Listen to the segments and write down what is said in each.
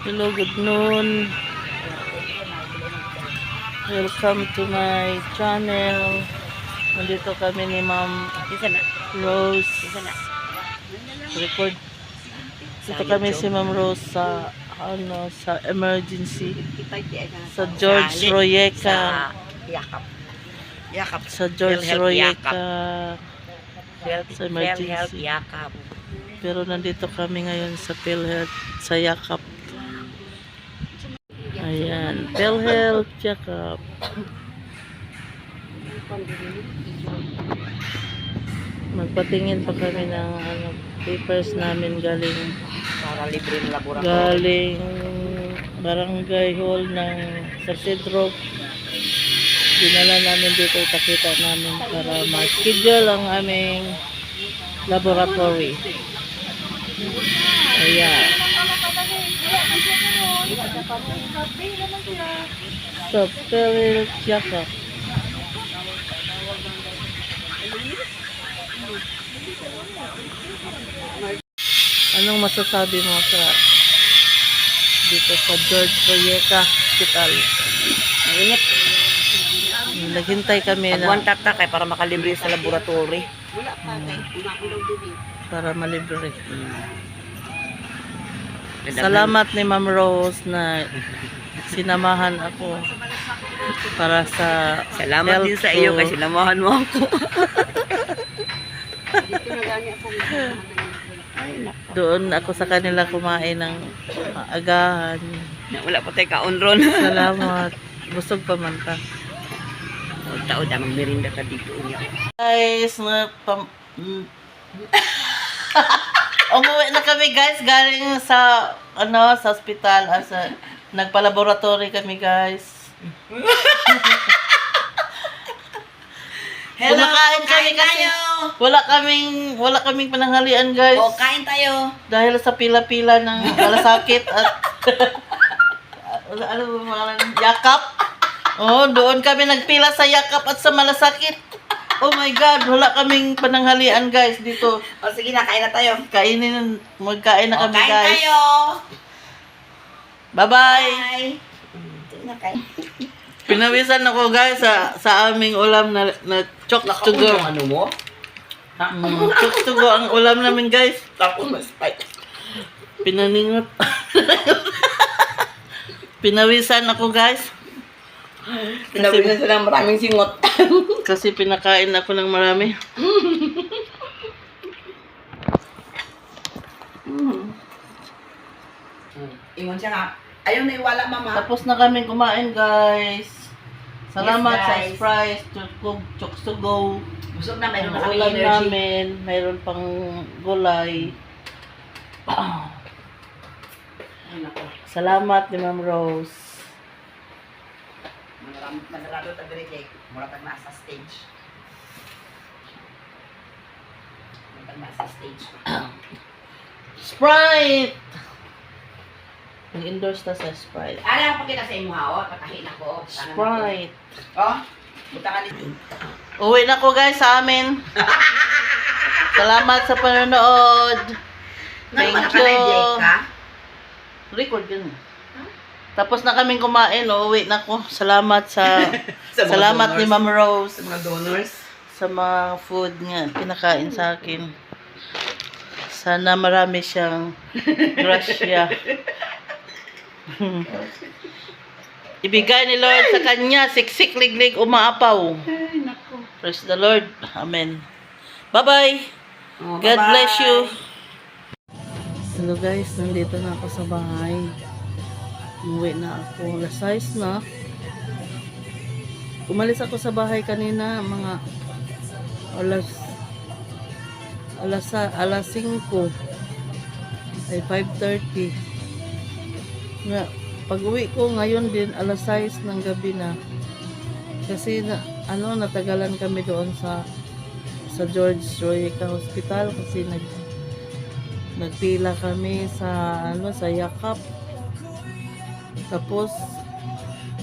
Hello, good noon. Welcome to my channel. Nandito kami ni Ma'am Rose. Record. Dito kami si Ma'am Rose sa sa emergency sa George Royeca. Yakap. Sa George Royeca sa Health emergency. Yakap. Pero nandito kami ngayon sa PhilHealth sa Yakap. Ayan, PhilHealth Yakap. Magpatingin pa kami ng papers namin galing barangay hall ng San Pedro. Dinala namin dito, ipakita namin para ma-schedule ang aming laboratory. Ayan. So, PhilHealth Yakap. Anong masasabi mo sa dito sa George Royeca Hospital? Init. Naghintay kami Agwan tatak para makalibre sa laboratory. Para malibre. Salamat ni Ma'am Rose na sinamahan ako para sa Salamat din sa iyo kasi sinamahan mo ako. Doon ako sa kanila kumain ng agahan. Wala pa tayo kaunron. Salamat. Busog pa man ta. Taon na magmerinda ka dito niya. Guys, umuwi na kami guys galing sa sa ospital nagpa-laboratory kami guys. Hello, kumakain kami kasi wala kaming pananghalian guys. O, kain tayo. Dahil sa pila-pila ng malasakit at ano ba mga Yakap. Oh, doon kami nagpila sa Yakap at sa malasakit. Oh my God, wala kaming pananghalian guys dito. O, sige na, kain na tayo. Magkain na kami kain guys. tayo. Bye-bye. Bye. Sige na, kain. Pinawisan ako guys sa aming ulam na chok-tugo. Ano mo? Chok-tugo ang ulam namin guys. Tapos ma-spike. Pinaningot. Pinawisan ako guys. Pinawisan sila ng maraming singot. Kasi pinakain ako ng marami. Ingon siya nga. Ayaw na iwala, mama. Tapos na kami kumain guys. Salamat Yes, sa guys. Sprite, chok-tugo. Busog na, mayroon na Ang kami ulam energy. namin, mayroon pang gulay. Ay, naku. Salamat ni Ma'am Rose. Manarado ta diri kay mura tag nasa stage. Tag nasa stage. Sprite! Nag-endorse na sa Sprite. Ano ang pagkita sa imo ha? Patahin ako. Sprite. Oh, buta ka dito. Uwi na ko guys sa amin. Salamat sa panonood. Thank you. Record yun. Tapos na kaming kumain, uuwi na ko. Salamat salamat ni Ma'am Rose Sa mga donors. sa mga food nga pinakain sa akin. Sana marami siyang grasya. Ibigay ni Lord sa kanya, siksik, liglig, umaapaw. Ay, naku. Praise the Lord. Amen. Bye-bye. Oh, God bye-bye. bless you. Hello guys, nandito na ako sa bahay. Umuwi na ako. Alas 6 na. Umalis ako sa bahay kanina mga alas 5. Ay 5:30. Na pag uwi ko ngayon din alas 6 ng gabi na. Kasi natagalan kami doon sa George Royeca Hospital kasi nagpila kami sa Yakap. Tapos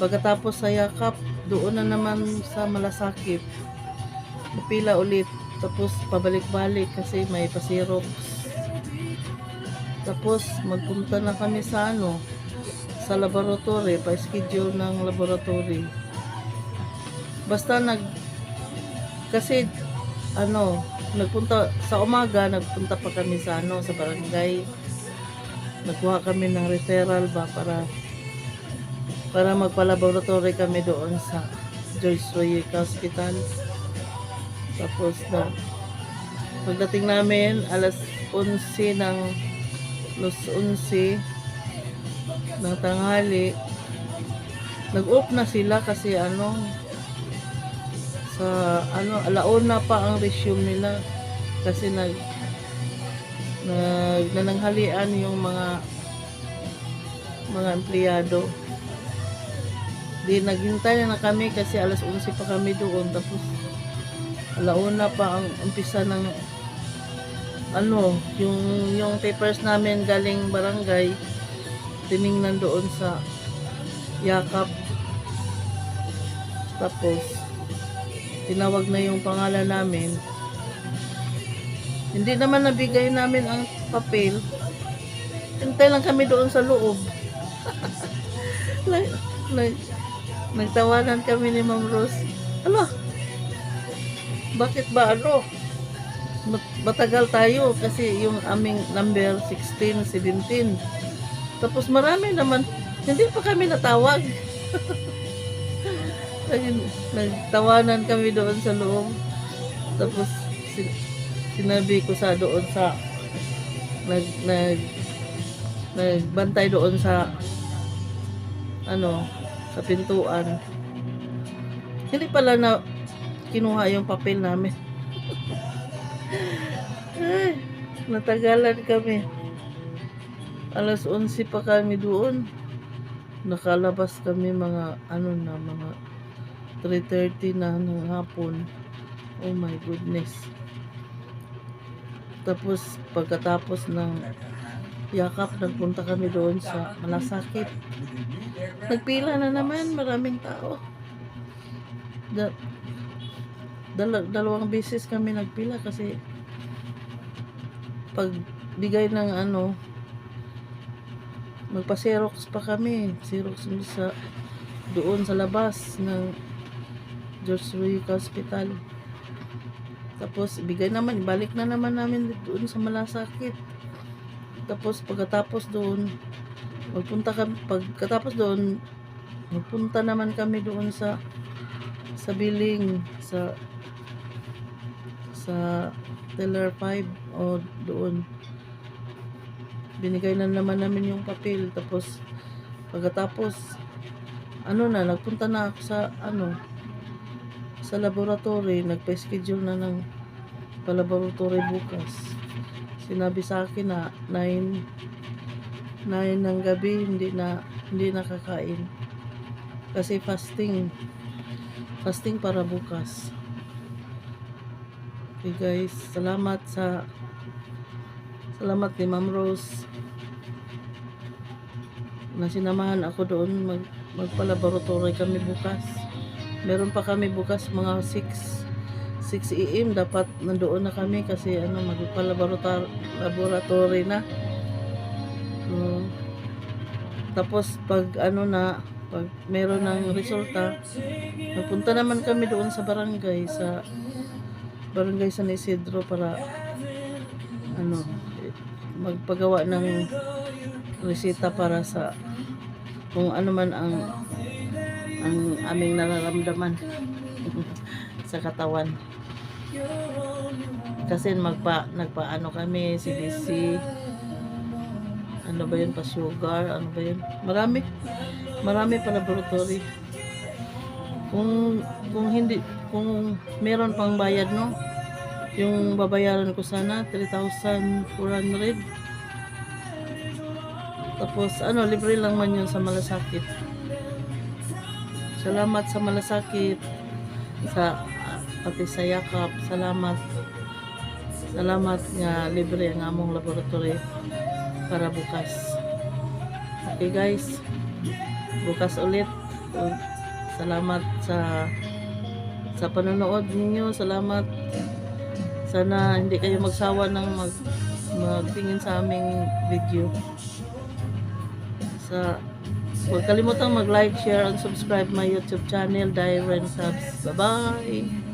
pagkatapos sa Yakap, doon na naman sa malasakit. Pila ulit. Tapos pabalik-balik kasi may pasirox. Tapos magpunta na kami sa sa laboratory, pa-schedule ng laboratory. Basta kasi nagpunta sa umaga, nagpunta pa kami sa sa barangay. Nagkuha kami ng referral ba para magpa-laboratory kami doon sa George Royek Hospital. Tapos pagdating namin alas 11 ng 11 ng tanghali, nag-off na sila kasi sa alauna pa ang resume nila kasi nananghalian yung mga empleyado. Di naghintay na kami kasi alas 11 pa kami doon, tapos alauna pa ang umpisa ng yung papers namin galing barangay, tiningnan doon sa yakap. Tapos tinawag na yung pangalan namin. Hindi naman nabigay namin ang papel. Hintay lang kami doon sa loob. Nagtawanan kami ni Ma'am Rose. Bakit ba matagal tayo kasi yung aming number 16, 17. Tapos marami naman, hindi pa kami natawag. Nagtawanan kami doon sa loob. Tapos sinabi ko doon sa nagbantay doon sa sa pintuan. Hindi pala na kinuha yung papel namin. Ay, natagalan kami. Alas 11 pa kami doon. Nakalabas kami mga mga 3:30 na ng hapon. Oh my goodness. Tapos pagkatapos ng yakap, nagpunta kami doon sa Malasakit. Nagpila na naman, maraming tao. Dalawang beses kami nagpila kasi pagbigay ng magpa-xerox pa kami. Xerox doon sa labas ng George Royek Hospital. Tapos ibalik na naman namin doon sa Malasakit. Tapos pagkatapos doon, magpunta naman kami doon sa billing sa Teller 5 o doon. Binigay na naman namin yung papel. Tapos pagkatapos nagpunta na ako sa laboratory, nagpa-schedule na ng pa-laboratory bukas. Sinabi sa akin na 9 ng gabi hindi nakakain kasi fasting para bukas. Okay guys, salamat ni Ma'am Rose na sinamahan ako doon. Magpa-laboratory kami bukas. Meron pa kami bukas mga 6 AM, dapat nandoon na kami kasi magpa-laboratory na. Tapos pag pag meron ng resulta, nagpunta naman kami doon sa barangay San Isidro para magpagawa ng resita para sa kung ano man ang aming nararamdaman sa katawan. Kasi nagpaano kami, CBC, pa sugar, marami pa laboratory. Kung meron pang bayad yung babayaran ko sana 3,400. Tapos libre lang man yun sa Malasakit. Salamat sa Malasakit, pati sa yakap. Salamat nga libre ang among laboratory para bukas. Okay guys, bukas ulit. Salamat sa panonood ninyo. Salamat. Sana hindi kayo magsawa ng magtingin sa aming video. Huwag kalimutang mag-like, share, and subscribe my YouTube channel, Diren Subs. Bye-bye!